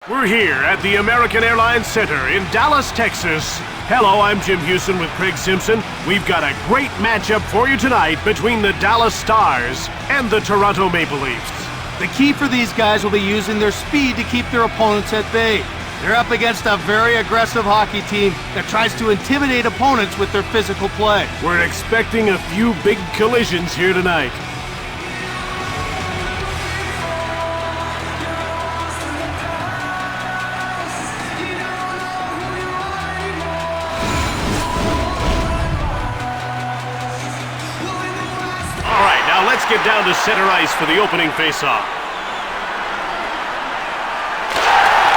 We're here at the American Airlines Center in Dallas, Texas. Hello, I'm Jim Houston with Craig Simpson. We've got a great matchup for you tonight between the Dallas Stars and the Toronto Maple Leafs. The key for these guys will be using their speed to keep their opponents at bay. They're up against a very aggressive hockey team that tries to intimidate opponents with their physical play. We're expecting a few big collisions here tonight. All right, now let's get down to center ice for the opening face-off.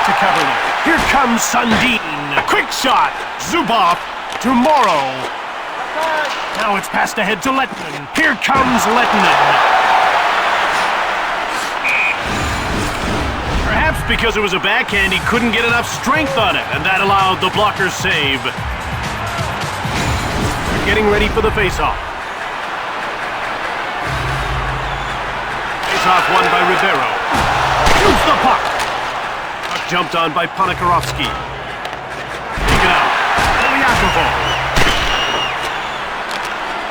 To Kaberle. Here comes Sundin. Quick shot. Zubov to Morrow. Now it's passed ahead to Lettinen. Here comes Lettinen. Perhaps because it was a backhand, he couldn't get enough strength on it, and that allowed the blocker's save. They're getting ready for the face-off. Face-off won by Ribeiro. Shoots the puck. Jumped on by Ponikarovsky. Taken out. Polyakovo.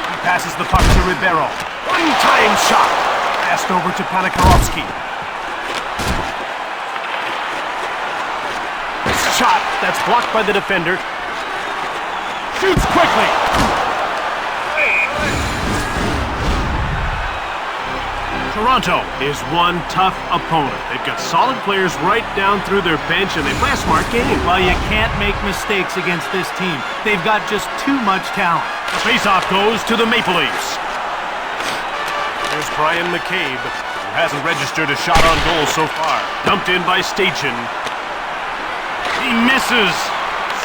He passes the puck to Ribeiro. One-time shot. Passed over to Ponikarovsky. Shot that's blocked by the defender. Shoots quickly. Toronto is one tough opponent. They've got solid players right down through their bench, and they play a smart game. Well, you can't make mistakes against this team. They've got just too much talent. The faceoff goes to the Maple Leafs. There's Brian McCabe, who hasn't registered a shot on goal so far. Dumped in by Stachin. He misses.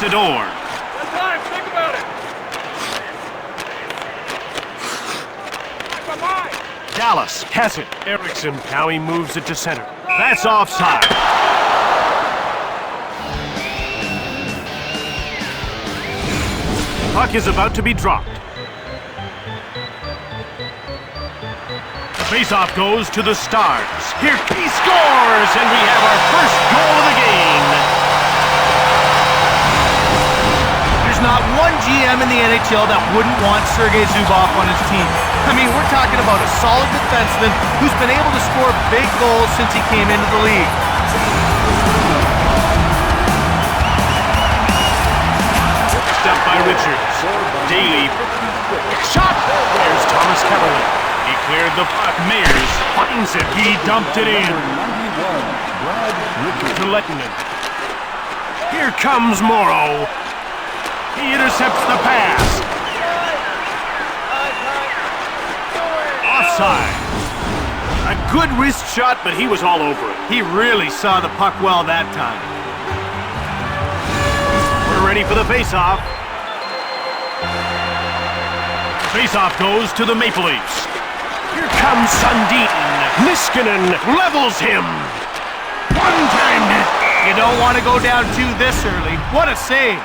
Sidor. One time, think about it. Dallas has it. Eriksson, now he moves it to center. That's offside. Puck is about to be dropped. The faceoff goes to the Stars. Here he scores, and we have our first goal of the game. There's not one GM in the NHL that wouldn't want Sergei Zubov on his team. I mean, we're talking about a solid defenseman who's been able to score big goals since he came into the league. Step by Richards. Daly. Shot! There's Tomáš Kaberle. He cleared the puck. Mayers finds it. He dumped it in. To Lettinen. Here comes Morrow. He intercepts the pass. Offside. A good wrist shot, but he was all over it. He really saw the puck well that time. We're ready for the face-off. Face-off goes to the Maple Leafs. Here comes Sundin. Niskanen levels him. One-time net. You don't want to go down two this early. What a save.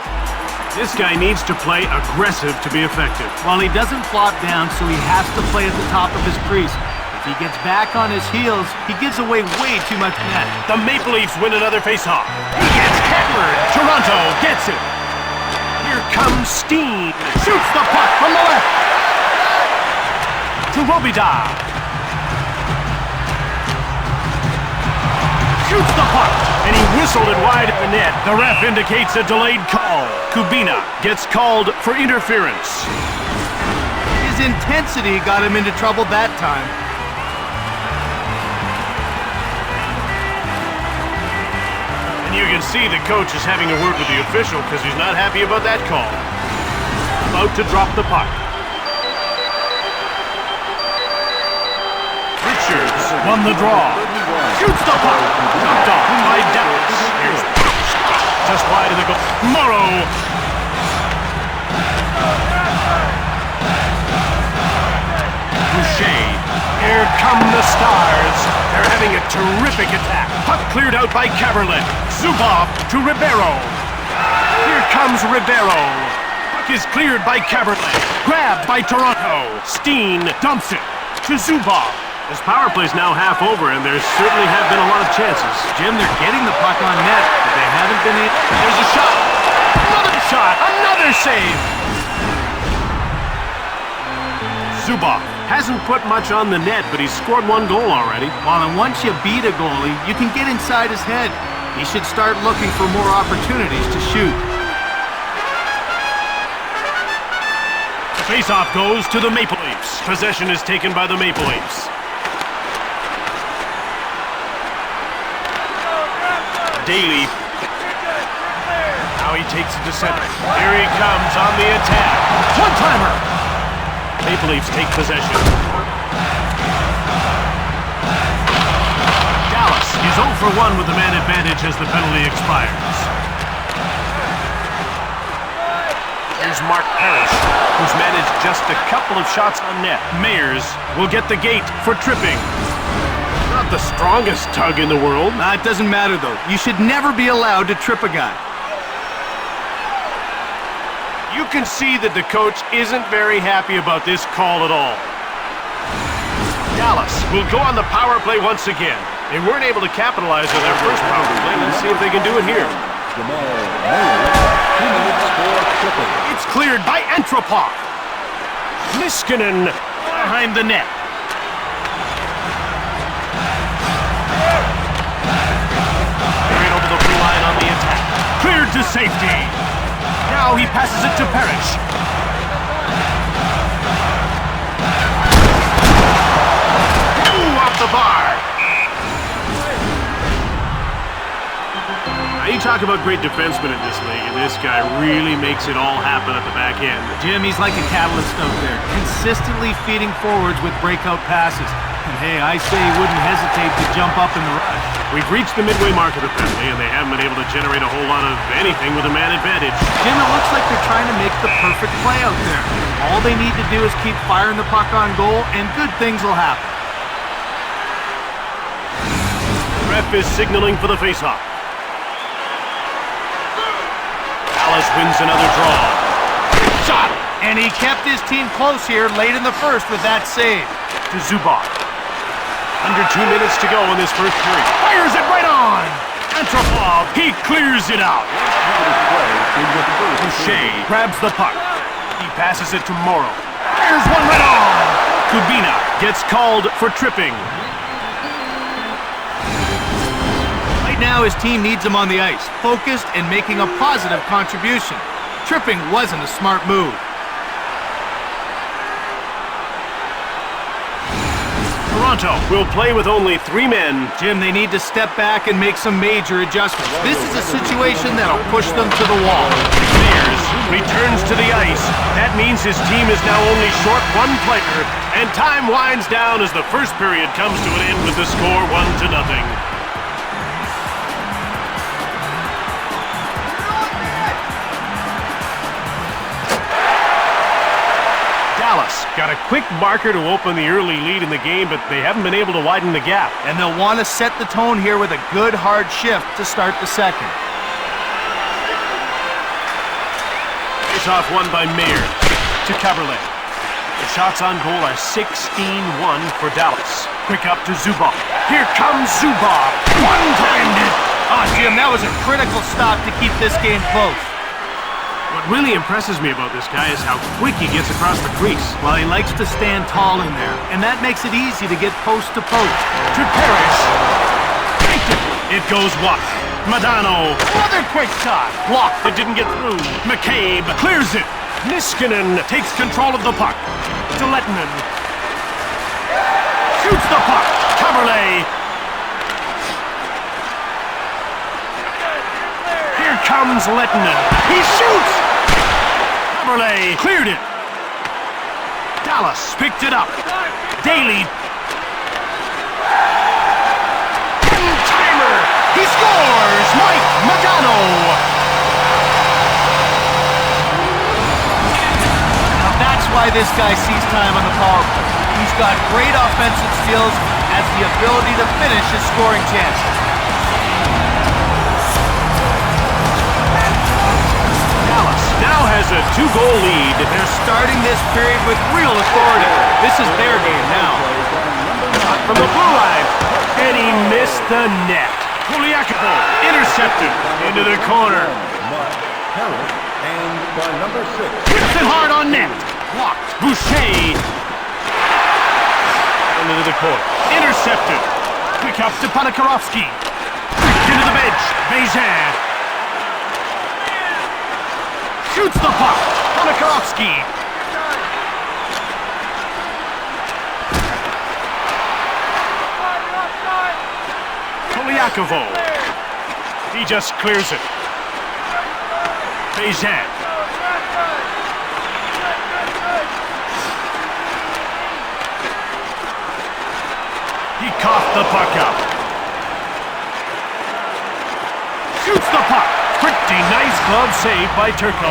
This guy needs to play aggressive to be effective. Well, he doesn't flop down, so he has to play at the top of his crease. If he gets back on his heels, he gives away way too much net. The Maple Leafs win another face-off. He gets hammered. Toronto gets it. Here comes Steen. Shoots the puck from the left. To Robida. Shoots the puck, and he whistled it wide at the net. The ref indicates a delayed call. Kubina gets called for interference. His intensity got him into trouble that time. And you can see the coach is having a word with the official because he's not happy about that call. About to drop the puck. Richards won the draw. Shoots the puck. Dumped off by Dallas. Here's just wide of the goal. Morrow. Boucher. Here come the Stars. They're having a terrific attack. Puck cleared out by Kaberle. Zubov to Ribeiro. Here comes Ribeiro. Puck is cleared by Kaberle. Grabbed by Toronto. Steen dumps it to Zubov. This power play's now half over, and there certainly have been a lot of chances. Jim, they're getting the puck on net, but they haven't been able... There's a shot! Another shot! Another save! Zubov hasn't put much on the net, but he's scored one goal already. Well, and once you beat a goalie, you can get inside his head. He should start looking for more opportunities to shoot. Face-off goes to the Maple Leafs. Possession is taken by the Maple Leafs. Daly. Now he takes it to center. Here he comes on the attack. One-timer! Maple Leafs take possession. Dallas is 0 for 1 with the man advantage as the penalty expires. Here's Mark Parrish, who's managed just a couple of shots on net. Mayers will get the gate for tripping. Not the strongest tug in the world. It doesn't matter, though. You should never be allowed to trip a guy. You can see that the coach isn't very happy about this call at all. Dallas will go on the power play once again. They weren't able to capitalize on their first power play. Let's see if they can do it here. It's cleared by Antropov. Niskanen behind the net. Carried over the blue line on the attack. Cleared to safety. Now he passes it to Parrish. Ooh, off the bar. Now you talk about great defensemen in this league, and this guy really makes it all happen at the back end. Jim, he's like a catalyst out there, consistently feeding forwards with breakout passes. And hey, I say he wouldn't hesitate to jump up in the rush. We've reached the midway mark of the penalty, and they haven't been able to generate a whole lot of anything with a man advantage. Jim, it looks like they're trying to make the perfect play out there. All they need to do is keep firing the puck on goal, and good things will happen. Ref is signaling for the faceoff. Dallas wins another draw. Shot! And he kept his team close here late in the first with that save. To Zubov. Under 2 minutes to go in this first period. Fires it right on! Antropov, he clears it out. Shea grabs the puck. He passes it to Morrow. Fires one right on! Kubina gets called for tripping. Right now his team needs him on the ice, focused and making a positive contribution. Tripping wasn't a smart move. Toronto will play with only 3 men. Jim, they need to step back and make some major adjustments. This is a situation that'll push them to the wall. Mears returns to the ice. That means his team is now only short 1 player, and time winds down as the first period comes to an end with the score 1-0. Dallas got a quick marker to open the early lead in the game, but they haven't been able to widen the gap. And they'll want to set the tone here with a good hard shift to start the second. Face-off won by Mayer to Kaberle. The shots on goal are 16-1 for Dallas. Quick up to Zubov. Here comes Zubov. One-timed it. Oh, Jim, that was a critical stop to keep this game close. What really impresses me about this guy is how quick he gets across the crease. Well, he likes to stand tall in there, and that makes it easy to get post to post. To Parrish. It goes wide. Madano. Another quick shot. Blocked. It didn't get through. McCabe clears it. Niskanen takes control of the puck. To Lettinen. Shoots the puck. Kaberle. Here comes Lettinen. He shoots. Kaberle cleared it. Dallas picked it up. Daly. One-timer. He scores. Mike Madano. Now that's why this guy sees time on the power play. He's got great offensive skills, has the ability to finish his scoring chances. Dallas now has a 2-goal lead. They're starting this period with real authority. This is their game now. shot from the blue line. And he missed the net. Kuliakovo intercepted into the corner. And by number 6. Hits it hard on net. Blocked. Boucher. Into the corner. Intercepted. Quick up to Panakarovsky. Into the bench. Bejan. Shoots the puck. Panakarovsky. Kuliakovo. He just clears it. Bejan. He coughed the puck up. Shoots the puck. Pretty nice glove save by Turco.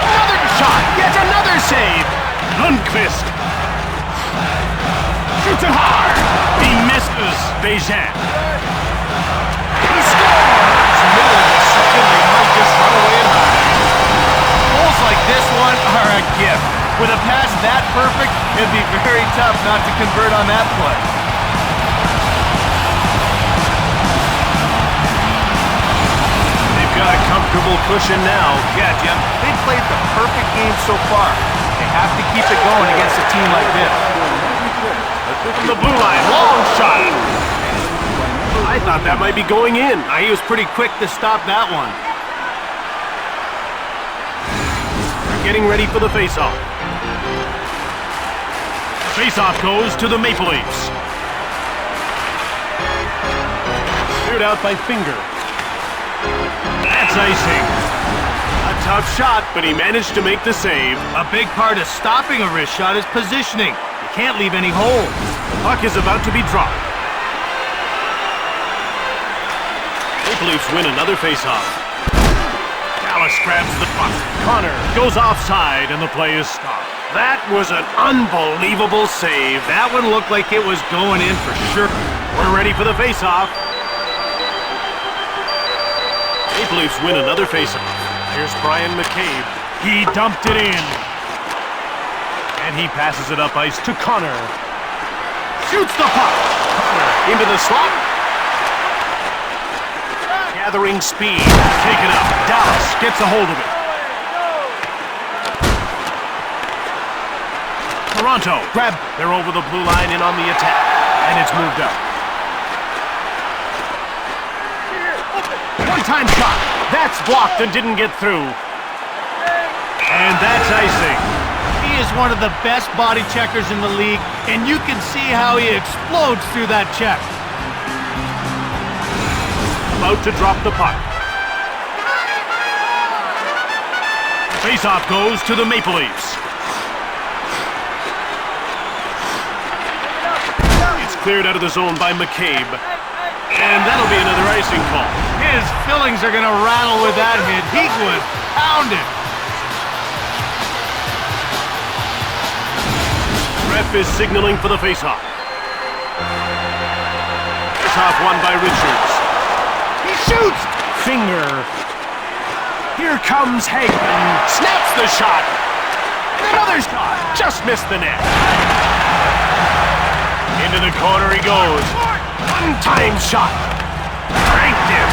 Another shot. Yet another save. Lundqvist. Shoots it hard. He misses. Bejan. He scores. Middle of the second, they might just run away and hide. Goals like this one are a gift. With a pass that perfect, it'd be very tough not to convert on that play. They've got a comfortable cushion now. Yeah, Jim, they've played the perfect game so far. They have to keep it going against a team like this. From the blue line, long shot. I thought that might be going in. He was pretty quick to stop that one. They're getting ready for the face-off. The face-off goes to the Maple Leafs. Cleared out by Finger. That's icing. A tough shot, but he managed to make the save. A big part of stopping a wrist shot is positioning. You can't leave any holes. The puck is about to be dropped. Maple Leafs win another face-off. Dallas grabs the puck. Connor goes offside, and the play is stopped. That was an unbelievable save. That one looked like it was going in for sure. We're ready for the face-off. Maple Leafs win another face-off. Here's Brian McCabe. He dumped it in. And he passes it up ice to Connor. Shoots the puck. Connor into the slot. Gathering speed. Taken up. Dallas gets a hold of it. Toronto grab. They're over the blue line and on the attack. And it's moved up. One-time shot. That's blocked and didn't get through. And that's icing. He is one of the best body checkers in the league, and you can see how he explodes through that check. About to drop the puck. Face-off goes to the Maple Leafs. It's cleared out of the zone by McCabe. And that'll be another icing call. His fillings are going to rattle with that hit. He was pounded. Ref is signaling for the face-off. Face-off won by Richards. He shoots! Finger. Here comes Hagman. Snaps the shot. And another shot. Just missed the net. Into the corner he goes. One-time shot. Cranked him.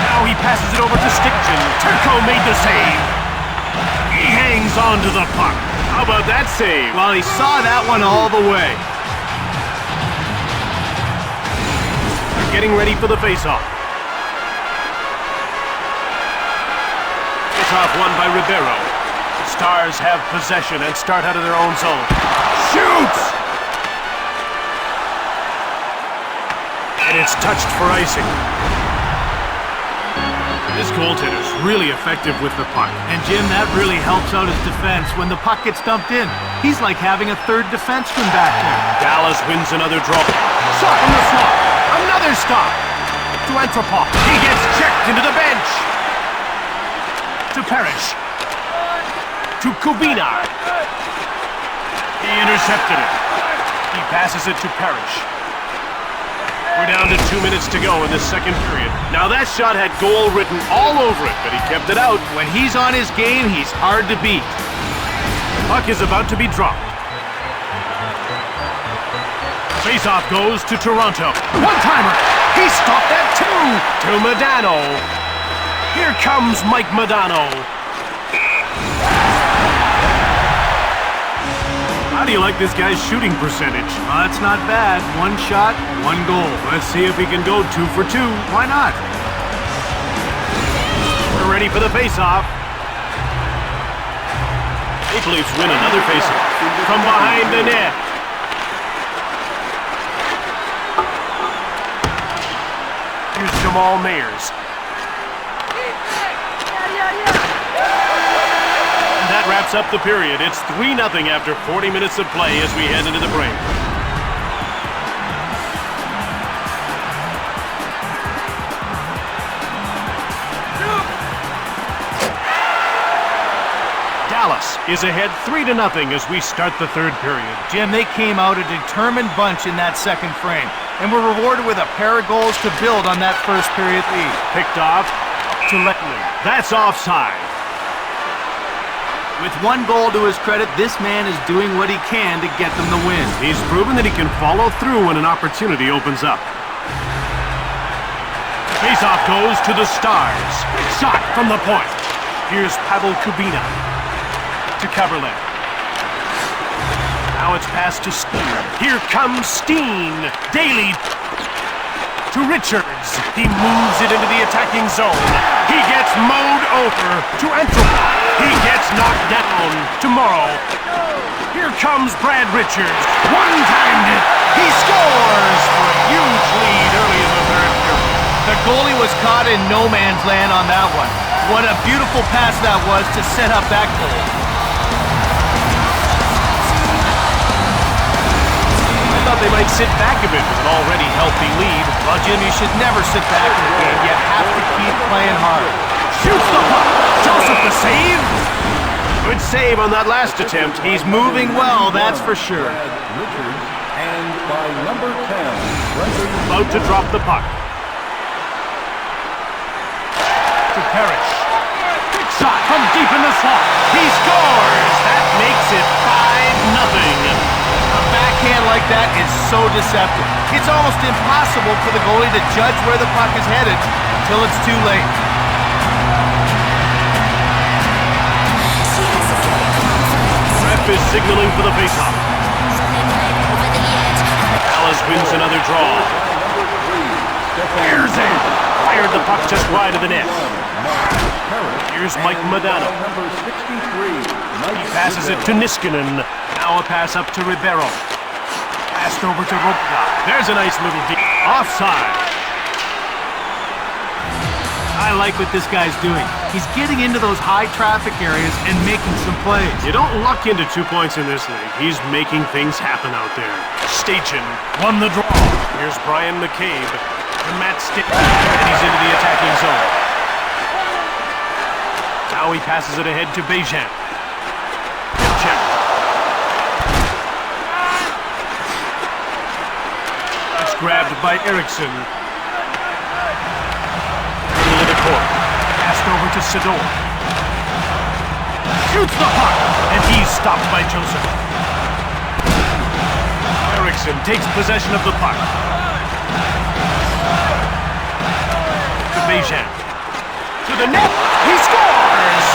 Now he passes it over to Stickton. Turco made the save. He hangs on to the puck. How about that save? Well, he saw that one all the way. They're getting ready for the face-off. Face-off won by Ribeiro. The Stars have possession and start out of their own zone. Shoots! And it's touched for icing. This goaltender's really effective with the puck. And Jim, that really helps out his defense. When the puck gets dumped in, he's like having a third defenseman back there. Dallas wins another draw. Shot from the slot. Another stop. To Antropov. He gets checked into the bench. To Parrish. To Kubina. He intercepted it. He passes it to Parrish. We're down to 2 minutes to go in this second period. Now that shot had goal written all over it, but he kept it out. When he's on his game, he's hard to beat. The puck is about to be dropped. Face-off goes to Toronto. One-timer. He stopped that too. To Modano. Here comes Mike Modano. How do you like this guy's shooting percentage? That's not bad. One shot, one goal. Let's see if he can go 2 for 2. Why not? We're ready for the face-off. Maple Leafs win another face-off. From behind the net. Here's Jamal Mayers. That wraps up the period. It's 3-0 after 40 minutes of play as we head into the break. Dallas is ahead 3-0 as we start the third period. Jim, they came out a determined bunch in that second frame and were rewarded with a pair of goals to build on that first period lead. Picked off to Lettley. That's offside. With one goal to his credit, this man is doing what he can to get them the win. He's proven that he can follow through when an opportunity opens up. Face-off goes to the Stars. Shot from the point. Here's Pavel Kubina to Kaberle. Now it's passed to Steen. Here comes Steen. Daly to Richards. He moves it into the attacking zone. He gets mowed over to Antwerp. He gets knocked down to Morrow. Here comes Brad Richards. One-timed it. He scores for a huge lead early in the third period. The goalie was caught in no man's land on that one. What a beautiful pass that was to set up that goal. I thought they might sit back a bit with an already healthy lead. Well, Jim, you should never sit back in the game. You have to keep playing hard. Shoots the puck. Joseph the save. Good save on that last attempt. He's moving well, that's for sure. Richards and by number 10, About to drop the puck. To Parrish. Big shot from deep in the slot. He scores. That makes it 5-0. A backhand like that is so deceptive. It's almost impossible for the goalie to judge where the puck is headed until it's too late. Ref is signaling for the faceoff. Dallas wins another draw. Here's it. Fired the puck just wide of the net. Here's Mike Modano. number 63, He passes it to Niskanen. Now a pass up to Ribeiro. Passed over to Ropka. There's a nice little deep. Offside. I like what this guy's doing. He's getting into those high traffic areas and making some plays. You don't luck into 2 points in this league. He's making things happen out there. Stachin won the draw. Here's Brian McCabe to Matt Stachin. And he's into the attacking zone. Now he passes it ahead to Bejan. Check. It's grabbed by Eriksson. Into the court. Passed over to Sador. Shoots the puck, and he's stopped by Joseph. Eriksson takes possession of the puck. To Bejan. To the net. He scores!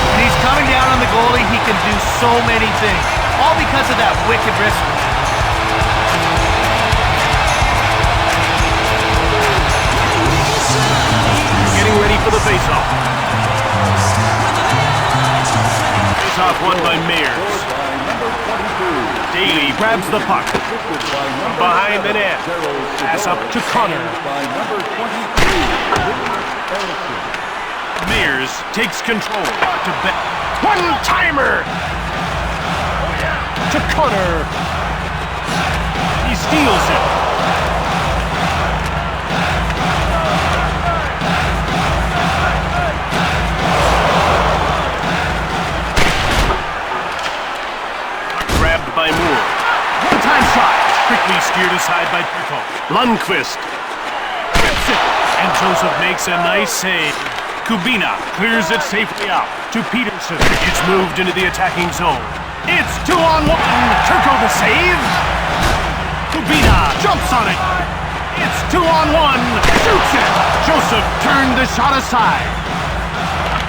When he's coming down on the goalie, he can do so many things. All because of that wicked wrist. Getting ready for the faceoff. Faceoff won by Mayers. Daly grabs the puck. From behind the net. Pass up to Connor. Mayers takes control to Bet. One-timer! To Connor. He steals it. Grabbed by Moore. One-time shot. Quickly steered aside by Pico. Lundqvist. Whips it. And Joseph makes a nice save. Kubina clears it safely out to Peterson. It's moved into the attacking zone. It's 2-on-1. Turco the save. Kubina jumps on it. It's 2-on-1. Shoots it. Joseph turned the shot aside.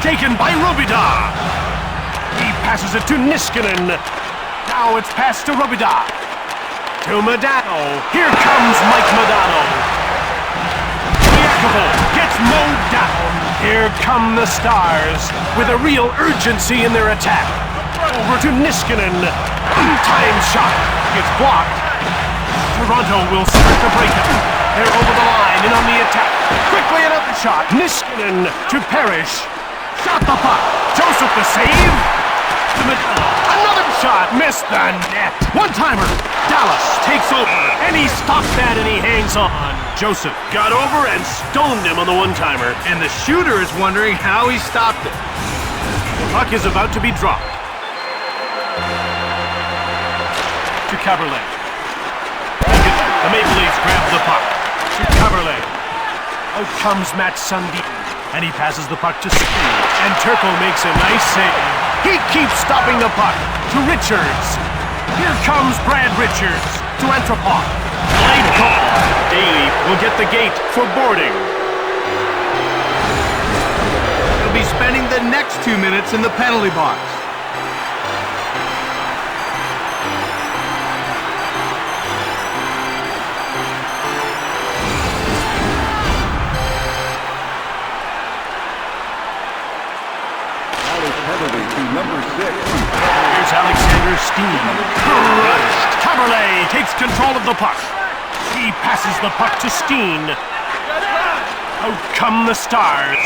Taken by Robida. He passes it to Niskanen. Now it's passed to Robida. To Modano. Here comes Mike Modano. Yakovo gets mowed down. Here come the Stars with a real urgency in their attack. Over to Niskanen. Time shot. Gets blocked. Toronto will start to break it. They're over the line and on the attack. Quickly another shot. Niskanen to Parrish. Shot the puck. Joseph the save. Another shot. Missed the net. One-timer. Dallas takes over. And he stops that and he hangs on. Joseph got over and stoned him on the one-timer. And the shooter is wondering how he stopped it. The puck is about to be dropped. To Kaberle. The Maple Leafs grab the puck. To Kaberle. Out comes Matt Sundin. And he passes the puck to Speed. And Turco makes a nice save. He keeps stopping the puck. To Richards. Here comes Brad Richards. To Antropov. Late call. Daly will get the gate for boarding. He'll be spending the next 2 minutes in the penalty box. Number 6. Here's Alexander Steen. Crushed. Kaberle takes control of the puck. He passes the puck to Steen. Out come the Stars.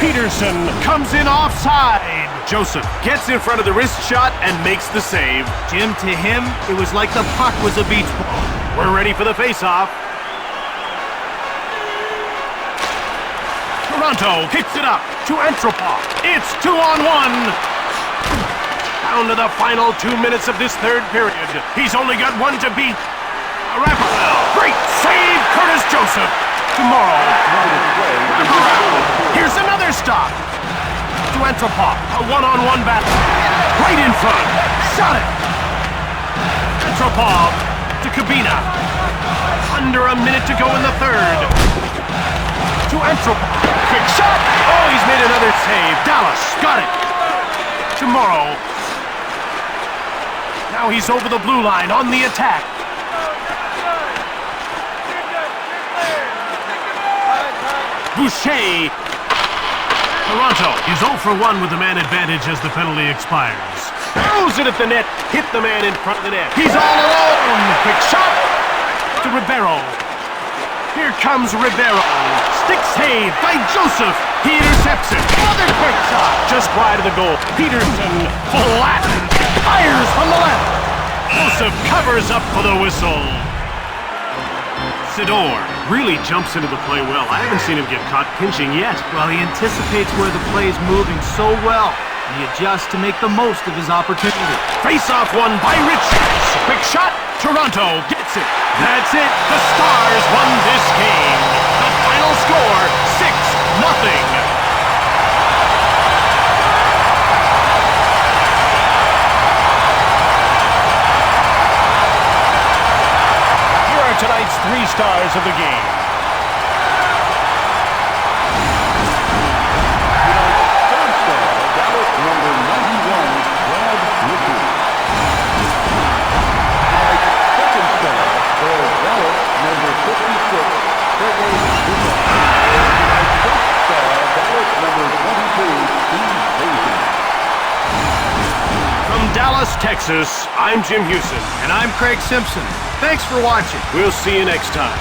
Peterson comes in offside. Joseph gets in front of the wrist shot and makes the save. Jim, to him, it was like the puck was a beach ball. We're ready for the face-off. Toronto kicks it up to Antropov. It's 2-on-1. Down to the final 2 minutes of this third period. He's only got one to beat. Raphael. Great save, Curtis Joseph. Tomorrow. Here's another stop. To Antropov. A one-on-one battle. Right in front. Shot it. Antropov to Kubina. Under a minute to go in the third. To Antropov. Quick shot. Oh, he's made another save. Dallas got it. Tomorrow. Now he's over the blue line on the attack. Boucher. Toronto is 0 for 1 with the man advantage as the penalty expires. Throws it at the net. Hit the man in front of the net. He's all alone. Quick shot to Ribeiro. Here comes Ribeiro. Stick save by Joseph. He intercepts it. Another quick shot. Just wide of the goal. Peterson flattened. Fires from the left. Joseph covers up for the whistle. Sidor really jumps into the play well. I haven't seen him get caught pinching yet. Well, he anticipates where the play is moving so well. He adjusts to make the most of his opportunity. Face-off won by Richards. Quick shot. Toronto gets it. That's it. The Stars won this game. The final score, 6-0. Tonight's 3 stars of the game. Third star, Dallas number 91, Brad Richards. Second star, for Dallas number 56, Sergei Zubov. First star, Dallas number 22, Steve Hazen. From Dallas, Texas, I'm Jim Houston. And I'm Craig Simpson. Thanks for watching. We'll see you next time.